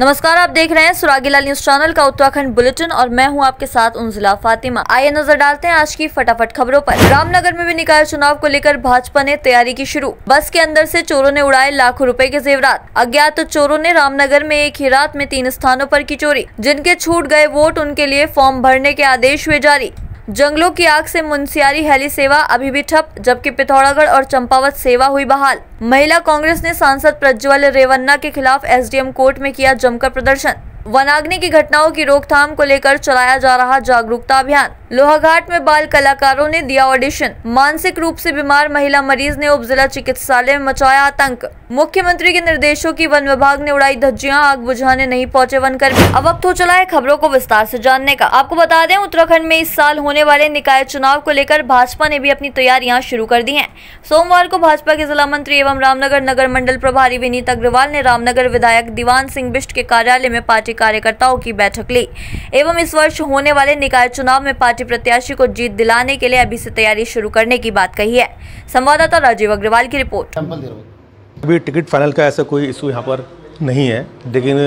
नमस्कार, आप देख रहे हैं सुरागीलाल न्यूज चैनल का उत्तराखंड बुलेटिन और मैं हूं आपके साथ उनजिला फातिमा। आइए नजर डालते हैं आज की फटाफट खबरों पर। रामनगर में भी निकाय चुनाव को लेकर भाजपा ने तैयारी की शुरू। बस के अंदर से चोरों ने उड़ाए लाखों रुपए के जेवरात। अज्ञात चोरों ने रामनगर में एक ही रात में 3 स्थानों पर की चोरी। जिनके छूट गए वोट उनके लिए फॉर्म भरने के आदेश हुए जारी। जंगलों की आग से मुनस्यारी हेली सेवा अभी भी ठप, जबकि पिथौरागढ़ और चंपावत सेवा हुई बहाल। महिला कांग्रेस ने सांसद प्रज्वल रेवन्ना के खिलाफ एसडीएम कोर्ट में किया जमकर प्रदर्शन। वनाग्नि की घटनाओं की रोकथाम को लेकर चलाया जा रहा जागरूकता अभियान। लोहाघाट में बाल कलाकारों ने दिया ऑडिशन। मानसिक रूप से बीमार महिला मरीज ने उप जिला चिकित्सालय में मचाया आतंक। मुख्यमंत्री के निर्देशों की वन विभाग ने उड़ाई धज्जियां, आग बुझाने नहीं पहुंचे वनकर्मी। अब वक्त हो चला है खबरों को विस्तार से जानने का। आपको बता दें, उत्तराखंड में इस साल होने वाले निकाय चुनाव को लेकर भाजपा ने भी अपनी तैयारियां शुरू कर दी हैं। सोमवार को भाजपा के जिला मंत्री एवं रामनगर नगर मंडल प्रभारी विनीत अग्रवाल ने रामनगर विधायक दीवान सिंह बिष्ट के कार्यालय में पार्टी कार्यकर्ताओं की बैठक ली एवं इस वर्ष होने वाले निकाय चुनाव में पार्टी प्रत्याशी को जीत दिलाने के लिए अभी से तैयारी शुरू करने की बात कही है। संवाददाता राजीव अग्रवाल की रिपोर्ट। अभी टिकट फाइनल का ऐसा कोई इशू यहाँ पर नहीं है, लेकिन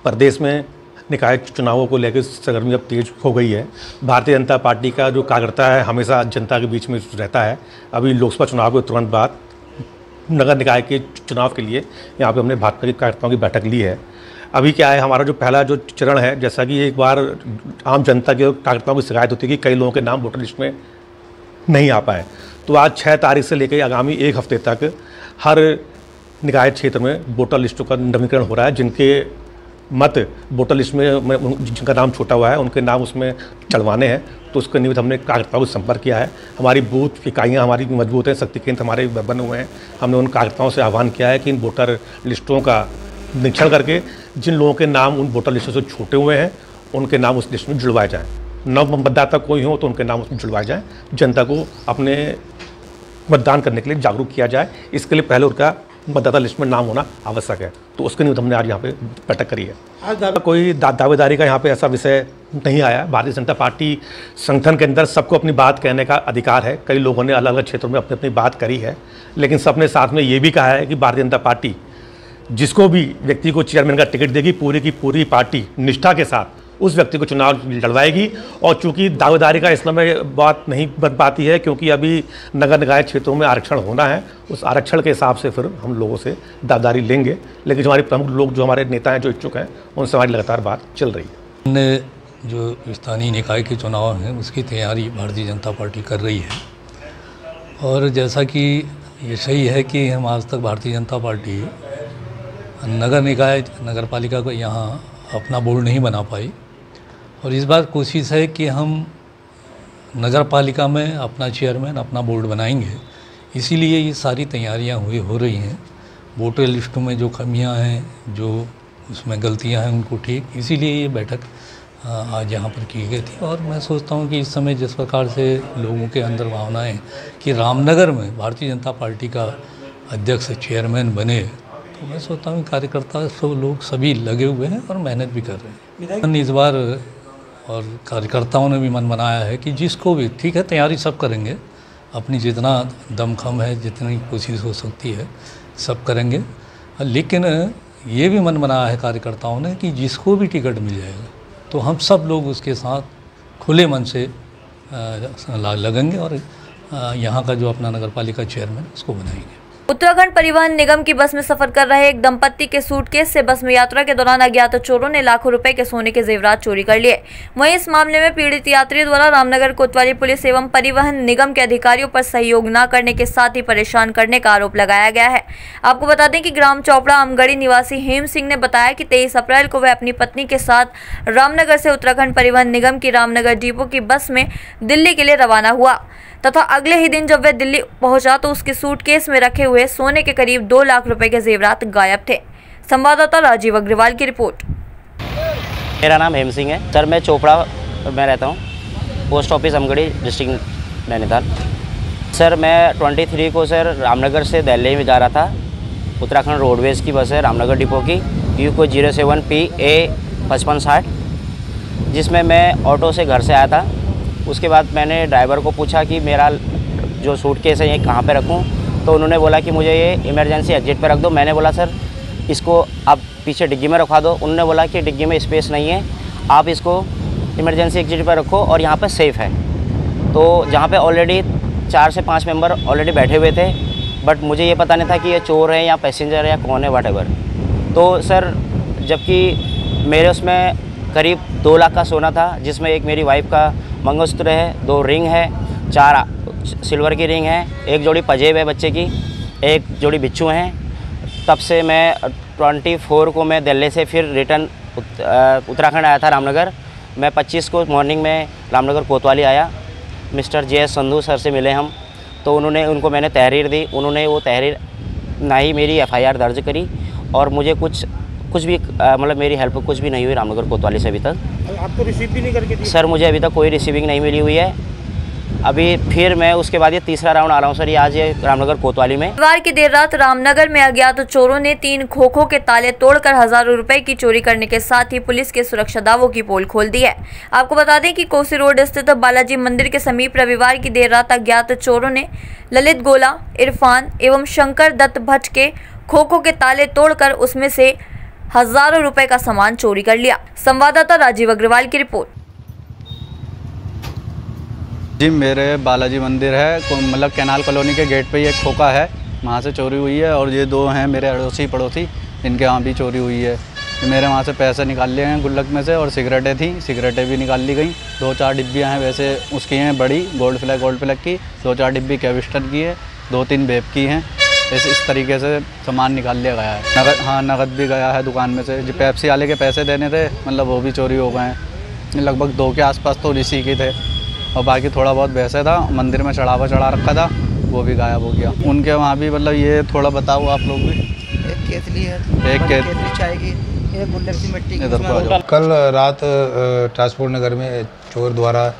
प्रदेश में निकाय चुनावों को लेकर सरगर्मी अब तेज हो गई है। भारतीय जनता पार्टी का जो कार्यकर्ता है हमेशा जनता के बीच में रहता है। अभी लोकसभा चुनाव के तुरंत बाद नगर निकाय के चुनाव के लिए यहाँ पे हमने भाजपा के कार्यकर्ताओं की बैठक ली है। अभी क्या है, हमारा जो पहला जो चरण है, जैसा कि एक बार आम जनता के कार्यकर्ताओं की शिकायत होती है कि कई लोगों के नाम वोटर लिस्ट में नहीं आ पाए, तो आज 6 तारीख से लेकर आगामी 1 हफ्ते तक हर निकाय क्षेत्र में वोटर लिस्टों का नवीनीकरण हो रहा है। जिनके मत वोटर लिस्ट में जिनका नाम छूटा हुआ है उनके नाम उसमें चढ़वाने हैं, तो उसके निमित्त हमने कार्यकर्ताओं को संपर्क किया है। हमारी बूथ इकाइयाँ हमारी मजबूत हैं, शक्ति केंद्र हमारे बने हुए हैं। हमने उन कार्यकर्ताओं से आह्वान किया है कि इन वोटर लिस्टों का निरीक्षण करके जिन लोगों के नाम उन वोटर लिस्टों से छूटे हुए हैं उनके नाम उस लिस्ट में जुड़वाए जाएँ। नव मतदाता कोई हो तो उनके नाम उसमें जुड़वाए जाएँ। जनता को अपने मतदान करने के लिए जागरूक किया जाए। इसके लिए पहले उनका मतदाता लिस्ट में नाम होना आवश्यक है, तो उसके निमित्त हमने आज यहाँ पे बैठक करी है। आज कोई दावेदारी का यहाँ पे ऐसा विषय नहीं आया। भारतीय जनता पार्टी संगठन के अंदर सबको अपनी बात कहने का अधिकार है। कई लोगों ने अलग अलग क्षेत्रों में अपनी अपनी बात करी है, लेकिन सबने साथ में ये भी कहा है कि भारतीय जनता पार्टी जिसको भी व्यक्ति को चेयरमैन का टिकट देगी, पूरी की पूरी पार्टी निष्ठा के साथ उस व्यक्ति को चुनाव लड़वाएगी। और चूंकि दावेदारी का इस समय बात नहीं बन पाती है, क्योंकि अभी नगर निकाय क्षेत्रों में आरक्षण होना है, उस आरक्षण के हिसाब से फिर हम लोगों से दावेदारी लेंगे। लेकिन जो हमारे प्रमुख लोग, जो हमारे नेता हैं, जो इच्छुक हैं, उनसे हमारी लगातार बात चल रही है। हमने जो स्थानीय निकाय के चुनाव हैं उसकी तैयारी भारतीय जनता पार्टी कर रही है। और जैसा कि ये सही है कि हम आज तक भारतीय जनता पार्टी नगर निकाय नगर पालिका को यहाँ अपना बोर्ड नहीं बना पाई, और इस बार कोशिश है कि हम नगर पालिका में अपना चेयरमैन, अपना बोर्ड बनाएंगे। इसीलिए ये सारी तैयारियां हो रही हैं। वोटर लिस्टों में जो कमियां हैं, जो उसमें गलतियां हैं, उनको ठीक, इसीलिए ये बैठक आज यहाँ पर की गई थी। और मैं सोचता हूँ कि इस समय जिस प्रकार से लोगों के अंदर भावनाएं कि रामनगर में भारतीय जनता पार्टी का अध्यक्ष चेयरमैन बने, तो मैं सोचता हूँ कार्यकर्ता सब लोग सभी लगे हुए हैं और मेहनत भी कर रहे हैं। इस बार और कार्यकर्ताओं ने भी मन बनाया है कि जिसको भी, ठीक है, तैयारी सब करेंगे, अपनी जितना दमखम है, जितनी कोशिश हो सकती है सब करेंगे, लेकिन ये भी मन बनाया है कार्यकर्ताओं ने कि जिसको भी टिकट मिल जाएगा तो हम सब लोग उसके साथ खुले मन से लगेंगे और यहाँ का जो अपना नगर पालिका चेयरमैन उसको बनाएंगे। उत्तराखंड परिवहन निगम की बस में सफर कर रहे एक दंपत्ति के सूटकेस से बस में यात्रा के दौरान अज्ञात चोरों ने लाखों रुपए के सोने के जेवरात चोरी कर लिए। वहीं इस मामले में पीड़ित यात्री द्वारा रामनगर कोतवाली पुलिस एवं परिवहन निगम के अधिकारियों पर सहयोग न करने के साथ ही परेशान करने का आरोप लगाया गया है। आपको बता दें कि ग्राम चौपड़ा अमगढ़ी निवासी हेम सिंह ने बताया कि 23 अप्रैल को वह अपनी पत्नी के साथ रामनगर से उत्तराखंड परिवहन निगम की रामनगर डिपो की बस में दिल्ली के लिए रवाना हुआ तथा अगले ही दिन जब वह दिल्ली पहुंचा तो उसके सूटकेस में रखे हुए सोने के करीब 2 लाख रुपए के जेवरात गायब थे। संवाददाता राजीव अग्रवाल की रिपोर्ट। मेरा नाम हेम सिंह है सर, मैं चोपड़ा में रहता हूँ, post office Amgarhi, district Nainital. Sir मैं 23 को सर रामनगर से दिल्ली में जा रहा था। उत्तराखंड रोडवेज़ की बस है रामनगर डिपो की, Uको 07 PA 5560, जिसमें मैं ऑटो से घर से आया था। उसके बाद मैंने ड्राइवर को पूछा कि मेरा जो सूटकेस है ये कहाँ पे रखूँ, तो उन्होंने बोला कि मुझे ये इमरजेंसी एग्जिट पे रख दो। मैंने बोला सर इसको आप पीछे डिग्गी में रखवा दो। उन्होंने बोला कि डिग्गी में स्पेस नहीं है, आप इसको इमरजेंसी एग्जिट पर रखो और यहाँ पर सेफ़ है। तो जहाँ पे ऑलरेडी 4 से 5 मेंबर ऑलरेडी बैठे हुए थे, बट मुझे ये पता नहीं था कि ये चोर है या पैसेंजर है या कौन है, व्हाटएवर। तो सर जबकि मेरे उसमें करीब 2 लाख का सोना था, जिसमें एक मेरी वाइफ का मंगलसूत्र है, 2 रिंग है, 4 सिल्वर की रिंग है, 1 जोड़ी पजेब है बच्चे की, 1 जोड़ी बिच्छू हैं। तब से मैं 24 को मैं दिल्ली से फिर रिटर्न उत्तराखंड आया था रामनगर। मैं 25 को मॉर्निंग में रामनगर कोतवाली आया, मिस्टर जे.एस. संधू सर से मिले हम। तो उनको मैंने तहरीर दी, उन्होंने वो तहरीर ना ही मेरी FIR दर्ज करी और मुझे कुछ भी मतलब मेरी हेल्प कुछ भी नहीं हुई रामनगर कोतवाली से अभी तक। आपको रिसीव भी नहीं करके दी? सर मुझे अभी तक कोई रिसीविंग नहीं मिली हुई है। अभी फिर मैं उसके बाद ये तीसरा राउंड आ रहा हूँ सर, ये आज ये रामनगर कोतवाली में। रविवार की देर रात रामनगर में अज्ञात चोरों ने 3 खोखों के ताले तोड़कर हजारों रुपए की चोरी करने के साथ ही पुलिस के सुरक्षा दावों की पोल खोल दी है। आपको बता दें कि कोसी रोड स्थित बालाजी मंदिर के समीप रविवार की देर रात अज्ञात चोरों ने ललित गोला, इरफान एवं शंकर दत्त भट्ट के खोखों के ताले तोड़कर उसमें से हजारों रुपए का सामान चोरी कर लिया। संवाददाता राजीव अग्रवाल की रिपोर्ट। जी मेरे बालाजी मंदिर है, मतलब कैनाल कॉलोनी के गेट पे ये खोखा है, वहाँ से चोरी हुई है। और ये 2 हैं मेरे अड़ोसी पड़ोसी, इनके यहाँ भी चोरी हुई है। मेरे वहाँ से पैसे निकाल लिए हैं गुल्लक में से, और सिगरेटें थी, सिगरेटें भी निकाल ली गई। 2-4 डिब्बियाँ हैं वैसे उसकी हैं बड़ी, गोल्ड फ्लैग की, 2-4 डिब्बी कैविस्टर की है, 2-3 वेब की हैं। इस तरीके से सामान निकाल लिया गया है। नगद, हाँ नगद भी गया है दुकान में से। जो पेप्सी वाले के पैसे देने थे, मतलब वो भी चोरी हो गए हैं। लगभग 2 के आसपास तो इसी के थे, और बाकी थोड़ा बहुत वैसे था। मंदिर में चढ़ा रखा था, वो भी गायब हो गया। उनके वहाँ भी मतलब ये थोड़ा बताओ आप लोग भी। एक केतली है, एक केतली चाय की, एक गुल्लक सी मिट्टी की। कल रात ट्रांसपोर्ट नगर में चोर द्वारा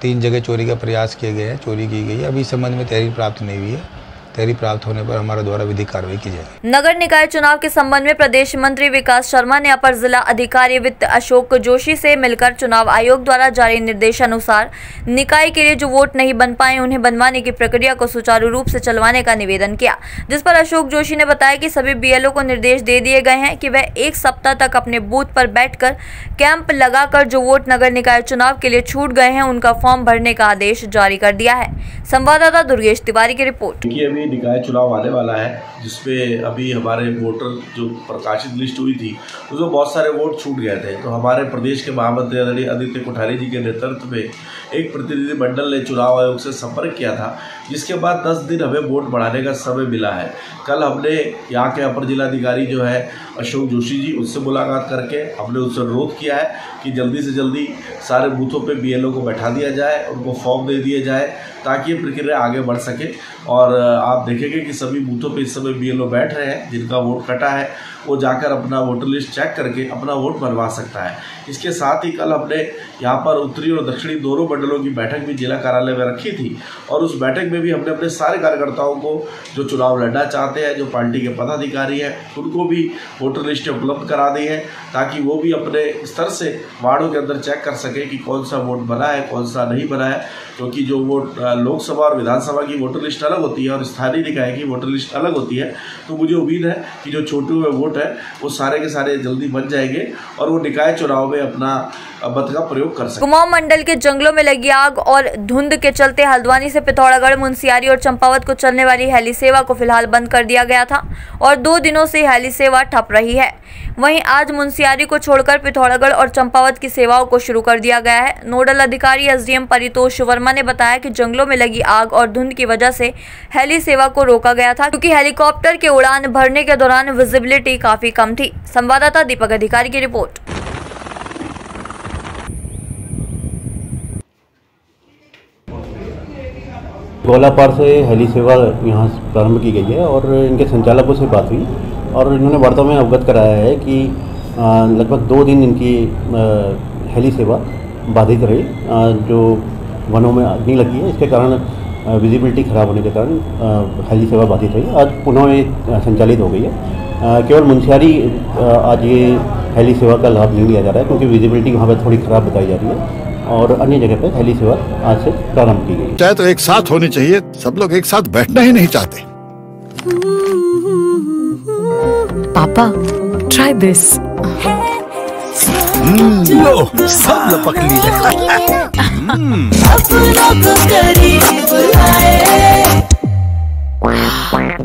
3 जगह चोरी का प्रयास किए गए हैं, चोरी की गई है। अभी इस संबंध में तहरीर प्राप्त नहीं हुई है। तहरीर प्राप्त होने पर हमारे द्वारा विधिक कार्रवाई की जाएगी। नगर निकाय चुनाव के संबंध में प्रदेश मंत्री विकास शर्मा ने अपर जिला अधिकारी वित्त अशोक जोशी से मिलकर चुनाव आयोग द्वारा जारी निर्देशानुसार निकाय के लिए जो वोट नहीं बन पाए उन्हें बनवाने की प्रक्रिया को सुचारू रूप से चलवाने का निवेदन किया, जिस पर अशोक जोशी ने बताया कि सभी BLO को निर्देश दे दिए गए हैं कि वह 1 सप्ताह तक अपने बूथ पर बैठकर कैंप लगाकर जो वोट नगर निकाय चुनाव के लिए छूट गए हैं उनका फॉर्म भरने का आदेश जारी कर दिया है। संवाददाता दुर्गेश तिवारी की रिपोर्ट। निकाय चुनाव आने वाला है, जिसमें अभी हमारे वोटर जो प्रकाशित लिस्ट हुई थी उसमें बहुत सारे वोट छूट गए थे। तो हमारे प्रदेश के महामंत्री आदरणीय आदित्य कोठारी जी के नेतृत्व में एक प्रतिनिधि मंडल ने चुनाव आयोग से संपर्क किया था, जिसके बाद 10 दिन हमें वोट बढ़ाने का समय मिला है। कल हमने यहाँ के अपर जिलाधिकारी जो है अशोक जोशी जी, उससे मुलाकात करके हमने उससे अनुरोध किया है कि जल्दी से जल्दी सारे बूथों पे BLO को बैठा दिया जाए, उनको फॉर्म दे दिए जाए, ताकि ये प्रक्रिया आगे बढ़ सके। और आप देखेंगे कि सभी बूथों पे इस समय BLO बैठ रहे हैं, जिनका वोट कटा है वो जाकर अपना वोटर लिस्ट चेक करके अपना वोट बनवा सकता है। इसके साथ ही कल हमने यहाँ पर उत्तरी और दक्षिणी दोनों मंडलों की बैठक भी जिला कार्यालय में रखी थी, और उस बैठक में भी हमने अपने सारे कार्यकर्ताओं को जो चुनाव लड़ना चाहते हैं, जो पार्टी के पदाधिकारी हैं, उनको भी वोटर लिस्टें उपलब्ध करा दी है, ताकि वो भी अपने स्तर से वार्डों के अंदर चेक कर सके कि कौन सा वोट बना है, कौन सा नहीं बना है। क्योंकि जो वोट लोकसभा और विधानसभा की वोटर लिस्ट अलग होती है और स्थानीय निकाय की वोटर लिस्ट अलग होती है, तो मुझे उम्मीद है कि जो छोटे हुए वोट है वो सारे के सारे जल्दी बन जाएंगे और वो निकाय चुनाव में अपना मत का प्रयोग कर सकते। कुमाऊं मंडल के जंगलों में लगी आग और धुंध के चलते हल्द्वानी से पिथौरागढ़, मुनस्यारी और चंपावत को चलने वाली हेली सेवा को फिलहाल बंद कर दिया गया था और 2 दिनों से हेली सेवा ठप रही है। वहीं आज मुनस्यारी को छोड़कर पिथौरागढ़ और चंपावत की सेवाओं को शुरू कर दिया गया है। नोडल अधिकारी SDM परितोष वर्मा ने बताया कि जंगलों में लगी आग और धुंध की वजह से हेली सेवा को रोका गया था, क्योंकि हेलीकॉप्टर के उड़ान भरने के दौरान विजिबिलिटी काफी कम थी। संवाददाता दीपक अधिकारी की रिपोर्ट। गोलापार से हेली सेवा यहाँ प्रारंभ की गई है और इनके संचालकों से बात हुई और इन्होंने वार्ता में अवगत कराया है कि लगभग 2 दिन इनकी हेली सेवा बाधित रही। जो वनों में अग्नि लगी है, इसके कारण विजिबिलिटी खराब होने के कारण हेली सेवा बाधित रही। आज पुनः ये संचालित हो गई है। केवल मुनस्यारी आज ये हेली सेवा का लाभ नहीं लिया जा रहा है, क्योंकि विजिबिलिटी वहाँ पर थोड़ी ख़राब बताई जा रही है और अन्य जगह पर हेली सेवा आज से प्रारंभ की गई। चाहे तो एक साथ होनी चाहिए, सब लोग एक साथ बैठना ही नहीं चाहते। पापा ट्राई दिस। लो सब लपक लिए।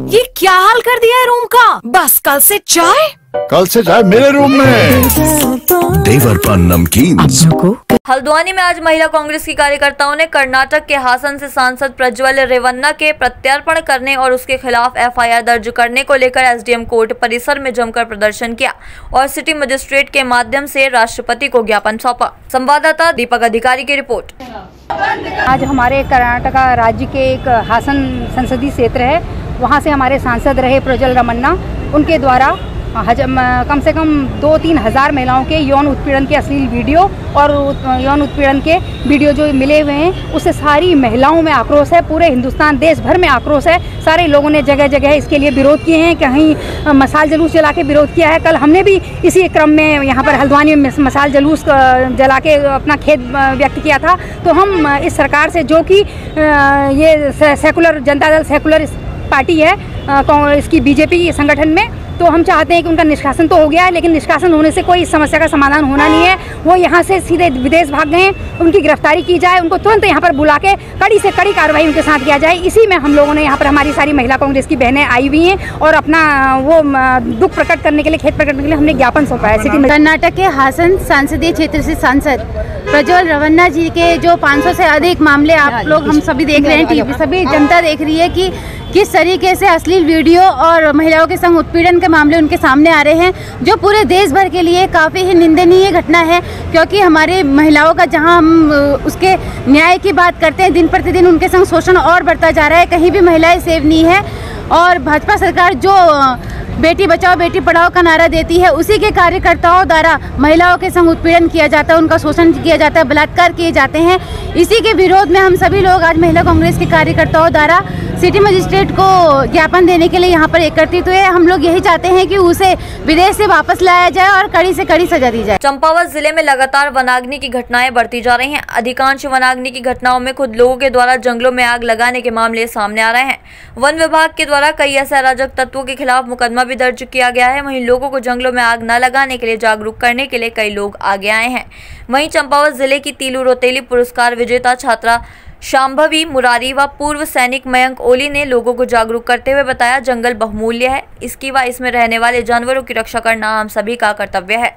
ये क्या हाल कर दिया है रूम का? बस कल से चाय मेरे रूम में। देवरपन नमकीन। हल्द्वानी में आज महिला कांग्रेस की कार्यकर्ताओं ने कर्नाटक के हासन से सांसद प्रज्वल रेवन्ना के प्रत्यार्पण करने और उसके खिलाफ एफआईआर दर्ज करने को लेकर एसडीएम कोर्ट परिसर में जमकर प्रदर्शन किया और सिटी मजिस्ट्रेट के माध्यम से राष्ट्रपति को ज्ञापन सौंपा। संवाददाता दीपक अधिकारी की रिपोर्ट। आज हमारे कर्नाटका राज्य के एक हासन संसदीय क्षेत्र है, वहाँ से हमारे सांसद रहे प्रज्वल रेवन्ना, उनके द्वारा कम से कम 2-3 हज़ार महिलाओं के यौन उत्पीड़न के अश्लील वीडियो और यौन उत्पीड़न के वीडियो जो मिले हुए हैं, उससे सारी महिलाओं में आक्रोश है। पूरे हिंदुस्तान देश भर में आक्रोश है। सारे लोगों ने जगह जगह इसके लिए विरोध किए हैं, कहीं मशाल जुलूस जला के विरोध किया है। कल हमने भी इसी क्रम में यहाँ पर हल्द्वानी में मशाल जुलूस जला के अपना खेद व्यक्त किया था। तो हम इस सरकार से, जो कि ये secular Janata Dal secular party है इसकी बीजेपी संगठन में, तो हम चाहते हैं कि उनका निष्कासन तो हो गया है, लेकिन निष्कासन होने से कोई इस समस्या का समाधान होना नहीं है। वो यहाँ से सीधे विदेश भाग गए, उनकी गिरफ्तारी की जाए, उनको तुरंत यहाँ पर बुला के कड़ी से कड़ी कार्रवाई उनके साथ किया जाए। इसी में हम लोगों ने यहाँ पर हमारी सारी महिला कांग्रेस की बहनें आई हुई हैं और अपना वो दुख प्रकट करने के लिए, खेद प्रकट करने के लिए हमने ज्ञापन सौंपा है। सिटी में कर्नाटक के हासन संसदीय क्षेत्र से सांसद प्रज्वल रेवन्ना जी के जो 500 से अधिक मामले आप लोग हम सभी देख रहे हैं, टीवी सभी जनता देख रही है कि किस तरीके से अश्लील वीडियो और महिलाओं के संग उत्पीड़न के मामले उनके सामने आ रहे हैं, जो पूरे देश भर के लिए काफ़ी ही निंदनीय घटना है। क्योंकि हमारे महिलाओं का जहां हम उसके न्याय की बात करते हैं, दिन प्रतिदिन उनके संग शोषण और बढ़ता जा रहा है। कहीं भी महिलाएं सेव नहीं है और भाजपा सरकार जो बेटी बचाओ बेटी पढ़ाओ का नारा देती है, उसी के कार्यकर्ताओं द्वारा महिलाओं के संग उत्पीड़न किया जाता है, उनका शोषण किया जाता है, बलात्कार किए जाते हैं। इसी के विरोध में हम सभी लोग आज महिला कांग्रेस के कार्यकर्ताओं द्वारा सिटी मजिस्ट्रेट को ज्ञापन देने के लिए यहाँ पर एकत्रित हुए। हम लोग यही चाहते हैं कि उसे विदेश से वापस लाया जाए और कड़ी से कड़ी सजा दी जाए। चंपावत जिले में लगातार वनाग्नि की घटनाएं बढ़ती जा रही हैं। अधिकांश वनाग्नि की घटनाओं में खुद लोगों के द्वारा जंगलों में आग लगाने के मामले सामने आ रहे हैं। वन विभाग के द्वारा कई ऐसे अराजक तत्वों के खिलाफ मुकदमा भी दर्ज किया गया है। वहीं लोगों को जंगलों में आग न लगाने के लिए जागरूक करने के लिए कई लोग आगे आए हैं। वहीं चंपावत जिले की तीलू रोतेली पुरस्कार विजेता छात्रा शांभवी मुरारी व पूर्व सैनिक मयंक ओली ने लोगों को जागरूक करते हुए बताया, जंगल बहुमूल्य है, इसकी व इसमें रहने वाले जानवरों की रक्षा करना हम सभी का कर्तव्य है।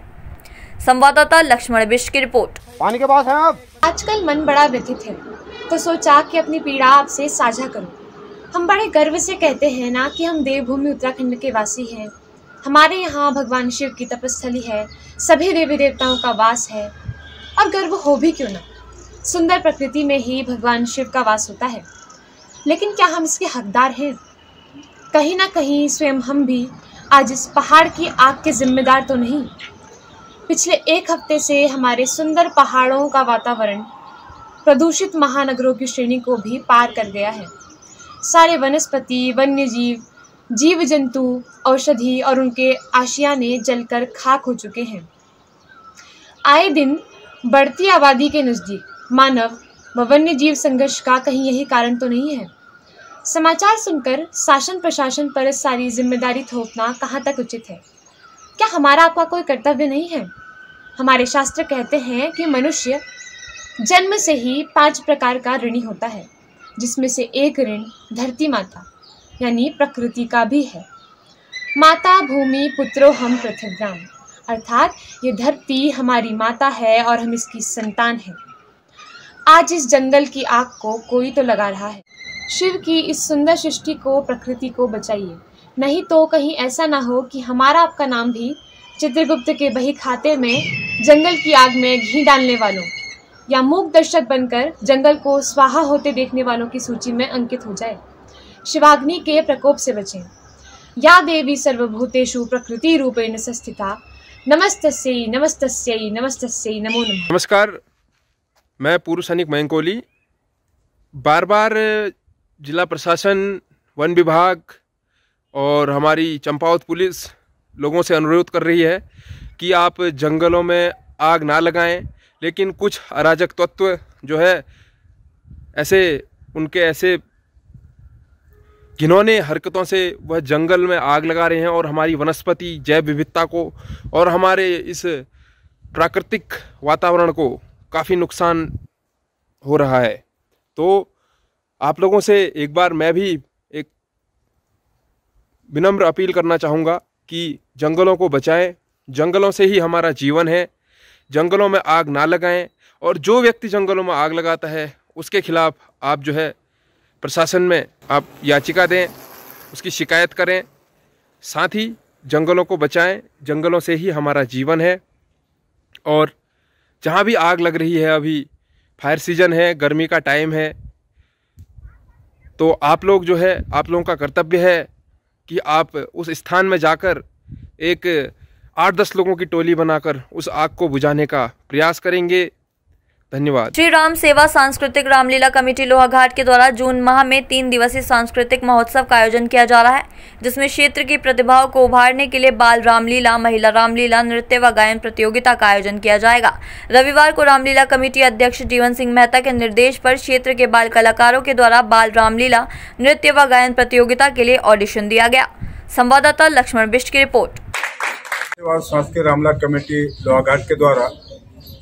संवाददाता लक्ष्मण बिष्ट की रिपोर्ट। पानी के पास है आप। आजकल मन बड़ा व्यथित है, तो सोचा कि अपनी पीड़ा आपसे साझा करूं। हम बड़े गर्व से कहते हैं ना कि हम देवभूमि उत्तराखंड के वासी हैं। हमारे यहाँ भगवान शिव की तपस्थली है, सभी देवी देवताओं का वास है और गर्व हो भी क्यों ना। सुंदर प्रकृति में ही भगवान शिव का वास होता है, लेकिन क्या हम इसके हकदार हैं? कहीं ना कहीं स्वयं हम भी आज इस पहाड़ की आग के जिम्मेदार तो नहीं। पिछले एक हफ्ते से हमारे सुंदर पहाड़ों का वातावरण प्रदूषित महानगरों की श्रेणी को भी पार कर गया है। सारे वनस्पति, वन्य जीव, जीव जंतु, औषधि और उनके आशियाने जलकर खाक हो चुके हैं। आए दिन बढ़ती आबादी के नज़दीक मानव व वन्य जीव संघर्ष का कहीं यही कारण तो नहीं है? समाचार सुनकर शासन प्रशासन पर सारी जिम्मेदारी थोपना कहाँ तक उचित है? क्या हमारा आपका कोई कर्तव्य नहीं है? हमारे शास्त्र कहते हैं कि मनुष्य जन्म से ही 5 प्रकार का ऋणी होता है, जिसमें से एक ऋण धरती माता यानी प्रकृति का भी है। माता भूमि पुत्रो हम पृथिव्याम, अर्थात ये धरती हमारी माता है और हम इसकी संतान हैं। आज इस जंगल की आग को कोई तो लगा रहा है। शिव की इस सुंदर सृष्टि को, प्रकृति को बचाइए, नहीं तो कहीं ऐसा ना हो कि हमारा आपका नाम भी चित्रगुप्त के बही खाते में जंगल की आग में घी डालने वालों या मूक दर्शक बनकर जंगल को स्वाहा होते देखने वालों की सूची में अंकित हो जाए। शिवाग्नि के प्रकोप से बचें। या देवी सर्वभूतेषु प्रकृति रूपेण संस्थिता, नमस्तस्यै नमस्तस्यै नमस्तस्यै नमो नमः। नमस्कार, मैं पूर्व सैनिक मयंक ओली। बार बार जिला प्रशासन, वन विभाग और हमारी चंपावत पुलिस लोगों से अनुरोध कर रही है कि आप जंगलों में आग ना लगाएं, लेकिन कुछ अराजक तत्व जो है ऐसे घिनौने हरकतों से वह जंगल में आग लगा रहे हैं और हमारी वनस्पति जैव विविधता को और हमारे इस प्राकृतिक वातावरण को काफ़ी नुकसान हो रहा है। तो आप लोगों से एक बार मैं भी एक विनम्र अपील करना चाहूँगा कि जंगलों को बचाएं। जंगलों से ही हमारा जीवन है। जंगलों में आग ना लगाएं और जो व्यक्ति जंगलों में आग लगाता है उसके खिलाफ आप जो है प्रशासन में आप याचिका दें, उसकी शिकायत करें। साथ ही जंगलों को बचाएं। जंगलों से ही हमारा जीवन है। और जहाँ भी आग लग रही है, अभी फायर सीजन है, गर्मी का टाइम है, तो आप लोग जो है, आप लोगों का कर्तव्य है कि आप उस स्थान में जाकर एक 8-10 लोगों की टोली बनाकर उस आग को बुझाने का प्रयास करेंगे। धन्यवाद। श्री राम सेवा सांस्कृतिक रामलीला कमेटी लोहाघाट के द्वारा जून माह में 3 दिवसीय सांस्कृतिक महोत्सव का आयोजन किया जा रहा है, जिसमें क्षेत्र की प्रतिभाओं को उभारने के लिए बाल रामलीला, महिला रामलीला, नृत्य व गायन प्रतियोगिता का आयोजन किया जाएगा। रविवार को रामलीला कमेटी अध्यक्ष जीवन सिंह मेहता के निर्देश पर क्षेत्र के बाल कलाकारों के द्वारा बाल रामलीला, नृत्य व गायन प्रतियोगिता के लिए ऑडिशन दिया गया। संवाददाता लक्ष्मण बिष्ट की रिपोर्ट। सांस्कृतिक रामलीला कमेटी लोहाघाट के द्वारा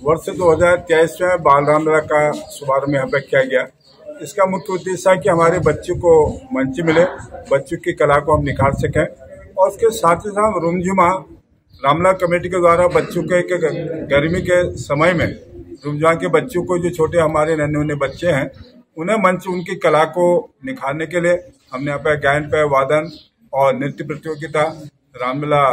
वर्ष 2023 में बाल रामलीला का शुभारंभ यहाँ पर किया गया। इसका मुख्य उद्देश्य है कि हमारे बच्चों को मंच मिले, बच्चों की कला को हम निखार सकें और उसके साथ ही साथ रुमझुमा रामलीला कमेटी के द्वारा बच्चों के गर्मी के समय में रुमझुमा के बच्चों को, जो छोटे हमारे नन्हे बच्चे हैं, उन्हें मंच, उनकी कला को निखारने के लिए हमने यहाँ पर गायन पे वादन और नृत्य प्रतियोगिता, रामलीला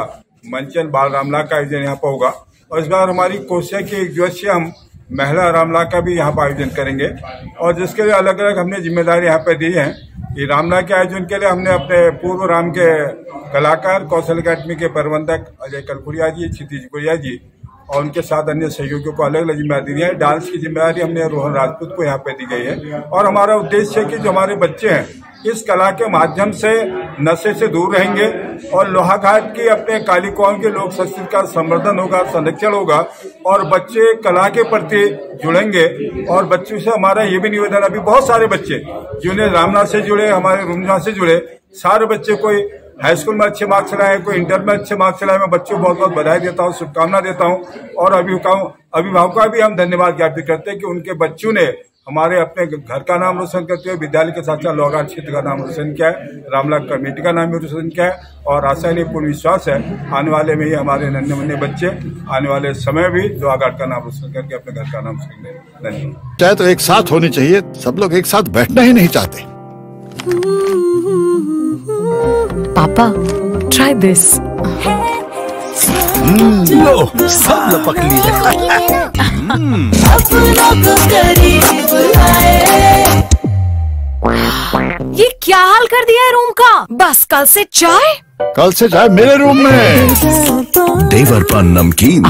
मंचन, बाल रामलीला का आयोजन यहाँ पर होगा। और इस बार हमारी कोशिश है कि 1 दिवसीय हम महिला रामलीला का भी यहाँ पर आयोजन करेंगे और जिसके लिए अलग अलग हमने जिम्मेदारी यहाँ पे दी है। ये रामलीला के आयोजन के लिए हमने अपने पूर्व राम के कलाकार, कौशल अकादमी के प्रबंधक अजय कलपुरिया जी, क्षितिज कुरिया जी और उनके साथ अन्य सहयोगियों को अलग अलग जिम्मेदारी दी है। डांस की जिम्मेदारी हमने रोहन राजपूत को यहाँ पे दी गई है और हमारा उद्देश्य है कि जो हमारे बच्चे हैं इस कला के माध्यम से नशे से दूर रहेंगे और लोहाघाट की अपने काली कौम के लोक संस्कृति का संवर्धन होगा, संरक्षण होगा और बच्चे कला के प्रति जुड़ेंगे। और बच्चों से हमारा ये भी निवेदन, अभी बहुत सारे बच्चे जिन्हें रामलीला से जुड़े, हमारे रुमझुमा से जुड़े, सारे बच्चे कोई हाई स्कूल में अच्छे मार्क्स लाए, कोई इंटर में अच्छे मार्क्स लाए, मैं बच्चों को बहुत बहुत बधाई देता हूँ, शुभकामना देता हूँ। और अभिभावकों का भी हम धन्यवाद ज्ञापित करते हैं कि उनके बच्चों ने हमारे अपने घर का नाम रोशन करते हुए विद्यालय के साथ साथ लोहाघाट क्षेत्र का नाम रोशन किया है, रामलीला कमेटी का नाम भी रोशन किया है। और आशा नहीं, पूर्ण विश्वास है आने वाले में ही हमारे नन्हे मुन्ने बच्चे आने वाले समय भी लोहाघाट का नाम रोशन करके अपने घर का नाम रोशन करेंगे। धन्यवाद। चाहे तो एक साथ होनी चाहिए, सब लोग एक साथ बैठना ही नहीं चाहते। पापा, ट्राई दिस। लो, सब लपक लिए। ये क्या हाल कर दिया है रूम का? बस कल से चाय मेरे रूम में। देवर पान नमकीन।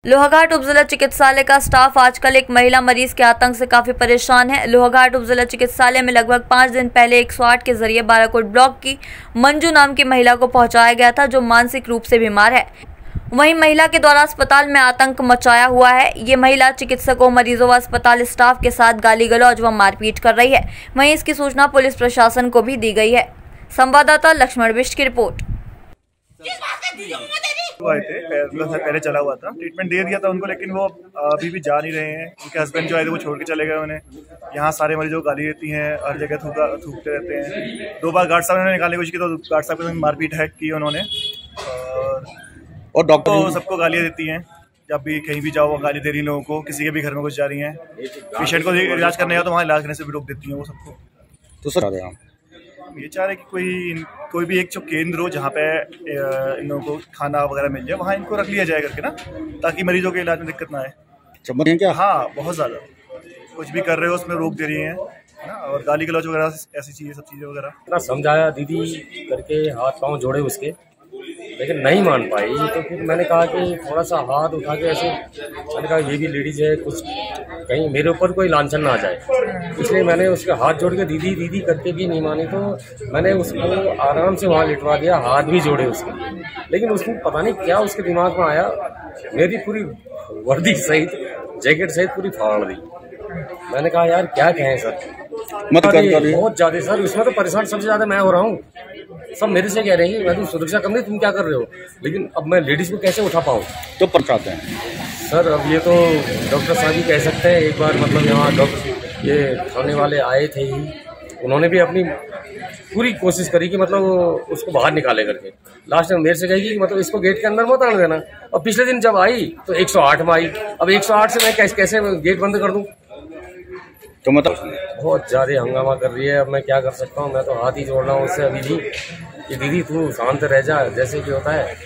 लोहाघाट उपजिला चिकित्सालय का स्टाफ आजकल एक महिला मरीज के आतंक से काफी परेशान है। लोहाघाट उपजिला चिकित्सालय में लगभग 5 दिन पहले 108 के जरिए बाराकोट ब्लॉक की मंजू नाम की महिला को पहुंचाया गया था, जो मानसिक रूप से बीमार है। वहीं महिला के द्वारा अस्पताल में आतंक मचाया हुआ है। ये महिला चिकित्सकों, मरीजों व अस्पताल स्टाफ के साथ गाली गलौज व मारपीट कर रही है। वहीं इसकी सूचना पुलिस प्रशासन को भी दी गई है। संवाददाता लक्ष्मण बिष्ट की रिपोर्ट। आए थे, पहले चला हुआ था, ट्रीटमेंट दे दिया था उनको, लेकिन वो अभी भी जा नहीं रहे हैं। उनके हस्बैंड जो आए थे वो छोड़ के चले गए उन्हें। यहाँ सारे मरीजों को गाली देती हैं, हर जगह थूकते रहते हैं। 2 बार गार्ड साहब ने निकालने की कोशिश की तो गार्ड साहब ने मारपीट की उन्होंने, और डॉक्टर तो सबको गालियाँ देती हैं। जब भी कहीं भी जाओ वो गाली दे रही लोगों को, किसी के भी घर में घुस जा रही हैं। पेशेंट को इलाज करने जाओ तो वहाँ इलाज करने से भी रोक देती हैं वो सबको। तो सर हम ये चाह रहे हैं कि कोई भी एक जो केंद्र हो जहाँ पे इन लोगों को खाना वगैरह मिल जाए, वहाँ इनको रख लिया जाए करके ना, ताकि मरीजों के इलाज में दिक्कत ना आए। क्या? हाँ, बहुत ज़्यादा कुछ भी कर रहे हो उसमें रोक दे रही हैं ना, और गाली गलौज वगैरह ऐसी चीज़ें, सब चीज़ें वगैरह। इतना समझाया दीदी करके, हाथ पाँव जोड़े उसके, लेकिन नहीं मान पाई। तो फिर मैंने कहा कि थोड़ा सा हाथ उठा के ऐसे, मैंने कहा ये भी लेडीज है, कुछ कहीं मेरे ऊपर कोई लांछन ना आ जाए, इसलिए मैंने उसके हाथ जोड़ के दीदी दीदी करके भी नहीं मानी, तो मैंने उसको आराम से वहाँ लिटवा दिया, हाथ भी जोड़े उसके। लेकिन उसको पता नहीं क्या उसके दिमाग में आया, मेरी पूरी वर्दी सहित, जैकेट सहित पूरी फाड़ दी। मैंने कहा यार क्या कहें सर, बहुत ज्यादा सर, इसमें तो परेशान सबसे ज्यादा मैं हो रहा हूँ। सब मेरे से कह रहे हैं मैं तो सुरक्षा कम नहीं, तुम क्या कर रहे हो, लेकिन अब मैं लेडीज को कैसे उठा पाऊँ? तो पहुँचाते हैं सर। अब ये तो डॉक्टर साहब ही कह सकते हैं। एक बार मतलब यहाँ डॉक्टर ये थाने वाले आए थे ही, उन्होंने भी अपनी पूरी कोशिश करी कि मतलब उसको बाहर निकाले करके। लास्ट में मेरे से कही कि मतलब इसको गेट के अंदर मत आने देना। और पिछले दिन जब आई तो 108 में आई। अब 108 से मैं कैसे गेट बंद कर दूं? तो मतलब बहुत ज़्यादा हंगामा कर रही है। अब मैं क्या कर सकता हूँ? मैं तो हाथ ही जोड़ रहा हूँ उससे अभी भी कि दीदी तू शांत रह जा, जैसे कि होता है।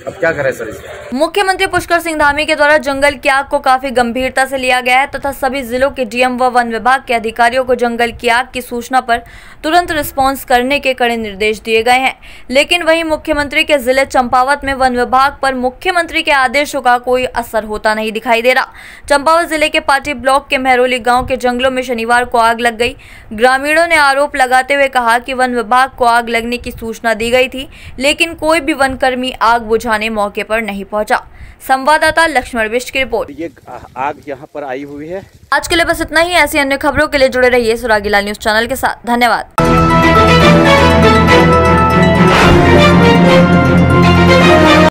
अब क्या करें सर इसमें? मुख्यमंत्री पुष्कर सिंह धामी के द्वारा जंगल की आग को काफी गंभीरता से लिया गया है तथा सभी जिलों के डीएम व वन विभाग के अधिकारियों को जंगल की आग की सूचना पर तुरंत रिस्पांस करने के कड़े निर्देश दिए गए हैं। लेकिन वहीं मुख्यमंत्री के जिले चंपावत में वन विभाग पर मुख्यमंत्री के आदेशों का कोई असर होता नहीं दिखाई दे रहा। चंपावत जिले के पाटी ब्लॉक के महरौली गाँव के जंगलों में शनिवार को आग लग गई। ग्रामीणों ने आरोप लगाते हुए कहा कि वन विभाग को आग लगने की सूचना दी गई थी, लेकिन कोई भी वनकर्मी आग बुझाने मौके पर नहीं पहुंचा। संवाददाता लक्ष्मण बिष्ट की रिपोर्ट। ये आग यहाँ पर आई हुई है। आज के लिए बस इतना ही। ऐसी अन्य खबरों के लिए जुड़े रहिए सुरागीलाल न्यूज चैनल के साथ। धन्यवाद।